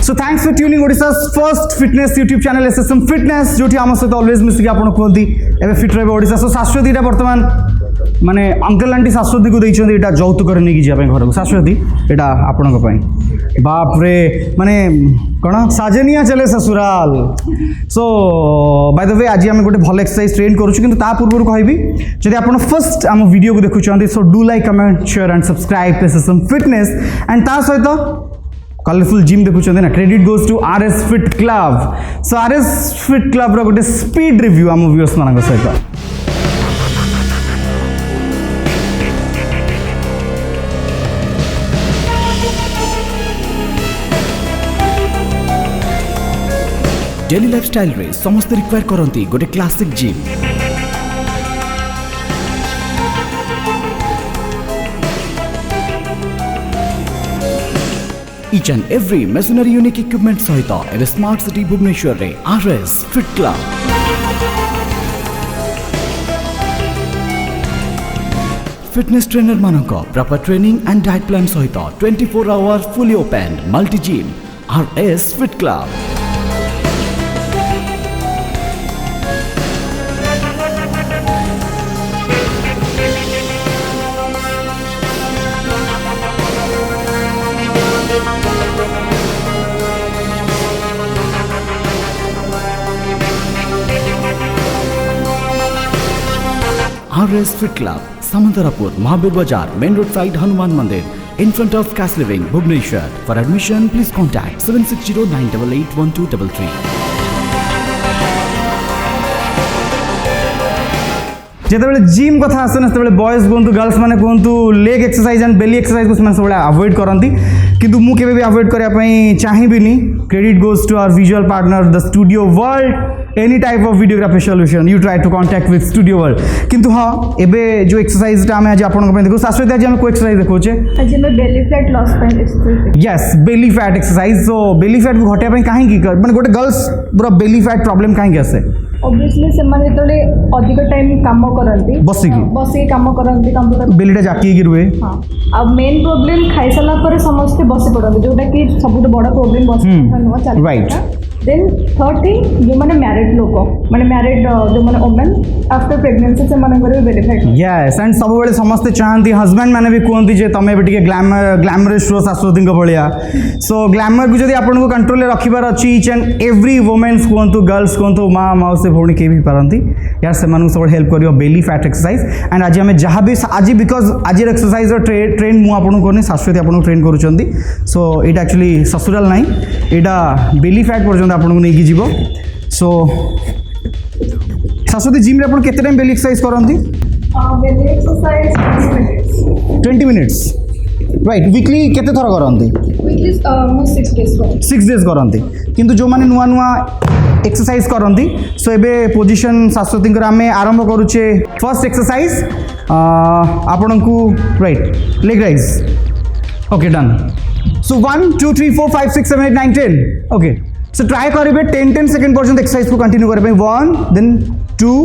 So thanks for tuning Odisha's first fitness YouTube channel SSM Fitness जोठी आम सहित always मिसिक आपन कहती एबे फिट रहबे ओडिशा। सो शाश्वती टा वर्तमान माने अंकल आंटी शाश्वती को देइछन एटा जौतुक करे नेकी जिया घर को। शाश्वती एटा आपन को पई बाप रे माने कोन साजनिया चले ससुराल। सो बाय द वे आज हम गोटे भल एक्सरसाइज ट्रेन करूछु किंतु ता पूर्व कहबी जदि आपन फर्स्ट आम वीडियो को देखुछन so do like comment share and subscribe SSM Fitness and ता सहित कलरफुल जिम देखुं ना credit goes to RS Fit Club। So RS Fit Club रो गोटे स्पीड रिव्यू आम व्यूअर्स मान सहित। डेली लाइफस्टाइल रे समस्त रिक्वायर करंती गोटे classic gym. Each and every machinery unique equipment सहित एवं स्मार्ट सिटी भुवनेश्वर रे RS Fit Club। Fitness trainer मानक proper training and diet plan सहित 24 hour fully open multi gym RS Fit Club। RS Fit Club, Samantarapur, mahavir bazar, main road side hanuman mandir, in front of casaliving, Bhubaneswar. For admission, please contact 7609881233. যেতবে gym কথা আসে না সেতবে boys কুহতু girls মানে কুহতু leg exercise and বেলি exercise को सब avoid करती किंतु मु केबे भी अवॉइड करिया पई चाहिबिनी। Credit goes to our visual partner the studio world. Any type of videography solution you try to contact with studio world. किंतु हाँ एबे जो एक्सरसाइज आम आज आपन को देखो शाश्वती आज हम को एक्सरसाइज देखोचे आज मैं बेली फैट लॉस पे exercise. Yes belly fat exercise. So belly fat को घटाया पई काहे की माने गोटे गर्ल्स पूरा बेली फैट प्रॉब्लम काहे की आसे ऑब्वियसली से माने तले अधिक टाइम काम करंती बसी काम करंती कंप्यूटर बेलीटा जाकी की रुए। हां अब मेन प्रॉब्लम खाइ सला पर समस्त बसी पड़ते जोटा कि सबुठ बड़ प्रॉब्लम बसी नुआ चल राइट। देन थर्ड थिंग जो माने मैरिड लोक माने मैरिड जो माने वुमेन आफ्टर प्रेगनेंसी से माने करे बेली फैट। यस एंड सब बेले समस्त चाहती हस्बैंड माने भी कहती जे तमे भी टिके ग्लैमरस रो शाश्वती भलिया। सो ग्लैमर को जदि आपन को कंट्रोल रे रखिबार अछि ईच एंड एवरी वुमेन्स कहतु गर्ल्स कहतु माँ मौसी भौणी के भी पारती यार से सब हेल्प करियो बेली फैट एक्सरसाइज। एंड आज आम जहाँ भी आज बिकज आज एक्सरसाइज ट्रेन मुझे आपको करनी शाश्वती आपको ट्रेन करुँच। सो ये एक्चुअली ससुराल ना यहाँ बेली फैट पर्यटन आपको नहीं जीव। सो शाश्वती जिम आप केते टाइम बेली एक्सरसाइज करती? बेली एक्सरसाइज 20 मिनिट्स राइट। वीकली केते थर करती? वीकली 6 डेज करती। किंतु जो माने नुआ नुआ एक्सरसाइज करती सो एबे पोजिशन शाश्वती आम आरंभ करुचे। फर्स्ट एक्सरसाइज आपण को right leg raise. Okay done. So 1 2 3 4 5 6 7 8 9 10 okay. So try करेंगे 10 सेकेंड पर्यटन एक्सरसाइज को कंटिन्यू करें 1 देन 2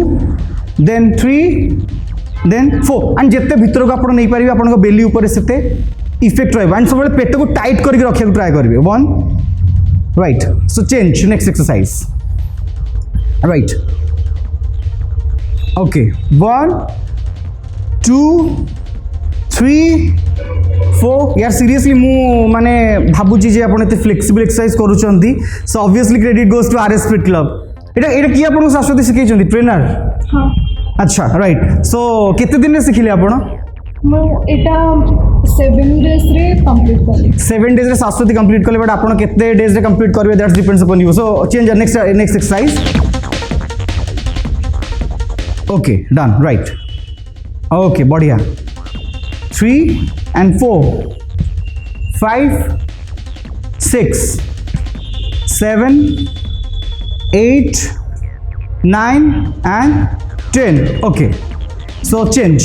देन 3 देन 4 एंड जिते भीतर को आप नहीं पारे आप बेली उपर से इफेक्ट रहा एंड सब पेट को टाइट करके रखा ट्राई करेंगे 1 right. So change next exercise right. Okay 1 2 3 4 यार सीरियसली मु माने भाबुची जे आपण एते फ्लेक्सिबल एक्सरसाइज करूचंती। So obviously credit goes to RS Fit Club। एटा की आपण शाश्वती सिखैचंती ट्रेनर? हां अच्छा राइट। सो केते दिन रे सिखिले आपण? मु एटा 7 डेज रे कंप्लीट करली। 7 डेज रे शाश्वती कंप्लीट करले बट आपण केते डेज रे कंप्लीट करबे that's depends upon you. So change next exercise. Okay done right. Okay बढ़िया 3 and 4 5 6 7 8 9 and 10 okay. So change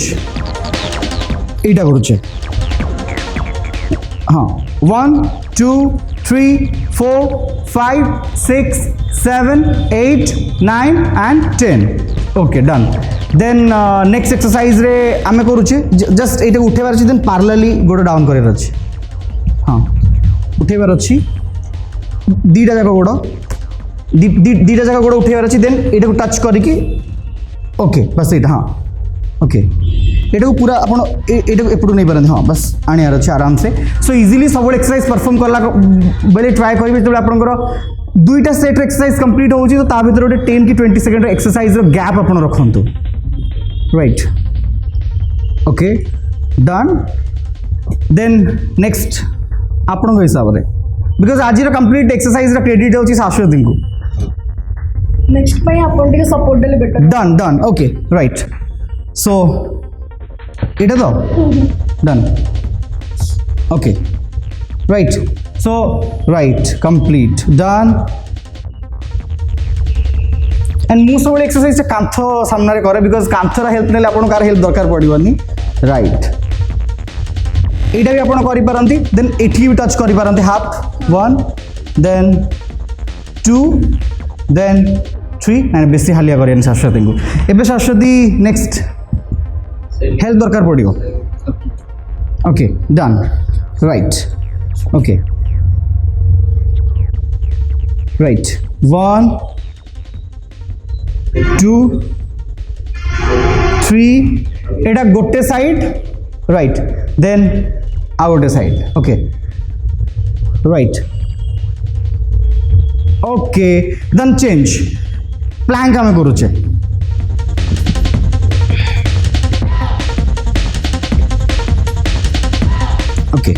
এইটা করছে। हाँ 1 2 3 4 5 6 7 8 9 and 10 okay done. Then next exercise रे आमे करूचे जस्ट एटा उठेबार अछि देन पैरेलली गोड डाउन करेर अछि। हाँ उठेबार अछि दुईटा जाक गोड़ दुईटा जाक गोड़ उठेबार अच्छी देन यहाँ टच करके ओके बस यहाँ हाँ ओके यहाँ को पूरा आप एपटू नहीं पारती हाँ बस आनियार अच्छे आराम से सो इजिली सब एक्सरसाइज परफॉर्म कला बेले ट्राए करेंगे जो आपंकर दुईटा सेट एक्सरसाइज कंप्लीट हो तो ता भर गोटे 10 कि 20 सेकेंड एक्सरसाइज गैप आप रखु right okay done then next आपण हिसाब से बिकज आज कंप्लीट एक्सरसाइज क्रेडिट हो शाश्वती को नेक्स्ट पे आपण टिके सपोर्ट देले better done done okay right so इटा तो done okay right so right complete done and मु सब एक्सरसाइज कांथ सामने करे बिकज कांथर हेल्प नेले आपन कार हेल्प दरकार पड़िबनी राइट एटा भी आपन करि पारंती देन एठी भी टच करि पारंती हाफ 1 देन 2 देन 3 एंड बेसी हालिया करें शाश्वती को एबे शाश्वती नेक्स्ट हेल्प दरकार पड़ो okay done right okay right 1 2 3 एटा गोटे साइड राइट देन आ गोटे side okay right okay then change plank आम करुचे ओके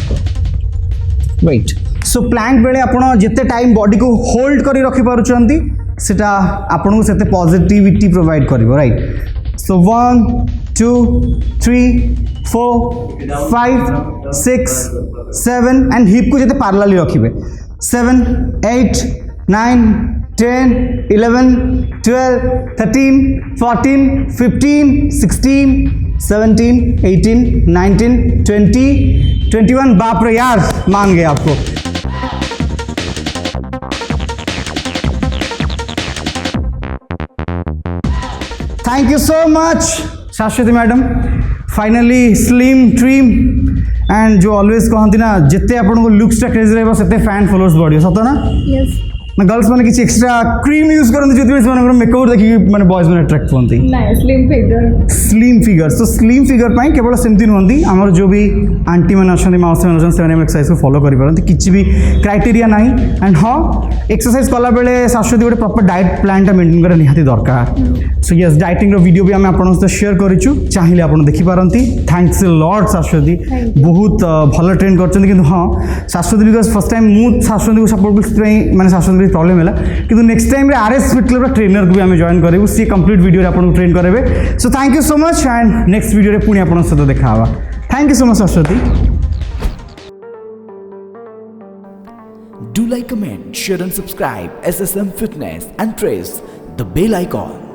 राइट सो प्लैंक बेले आपण जिते टाइम बॉडी को होल्ड करी रखी पारुचंती सेटा आपन को सेते पॉजिटिविटी प्रोवाइड करिवो राइट सो 1 2 3 4 5 6 7 एंड हिप को जिते पैरेलली रखिबे 7 8 9 10 11 12 13 14 15 16 17 18 19 20 21 बाप रे यार मान गए आपको थैंक यू सो मच शाश्वती madam finally slim trim and जो ऑलवेज कहती ना जिते आपन को लुक्सटा क्रेजी रहबो सेते फैन फॉलोअर्स बढ़ियो सत ना यस ना गर्ल्स माने किसी एक्स्ट्रा क्रीम यूज करन जो से मेकओवर देखि माने बॉयज माने अट्रैक्ट होंती नाइ slim figure so slim figure पाई केवल सेमती नुहंती आमर जो भी आंटी मैंने अच्छा माउसी मैंने से एक्सरसाइज को फॉलो कर पारती किसी भी क्राइटेरिया ना एंड हाँ एक्सरसाइज कला बेले शाश्वती गोटे प्रॉपर डाइट प्लान मेंटेन करने निहाती दरकार सो यस डाइटिंग वीडियो भी आम आपन सहित शेयर करूँ चाहिए आप देखिपारती थैंक्स लॉर्ड शाश्वती बहुत भल ट्रेन कर हाँ शाश्वती बिकज फर्स्ट टाइम मुझे शाश्वती को सपोर्ट मैंने शाश्वती प्रॉब्लम है कि next time RS fit club trainer को भी आम जॉइन करूँ सी कंप्लीट वीडियो आपको ट्रेन करेंगे so thank you so much and next video पुणी आप सहित देखा थैंक यू सो मच शाश्वती Do like, comment, share and subscribe SSM Fitness and press the bell icon.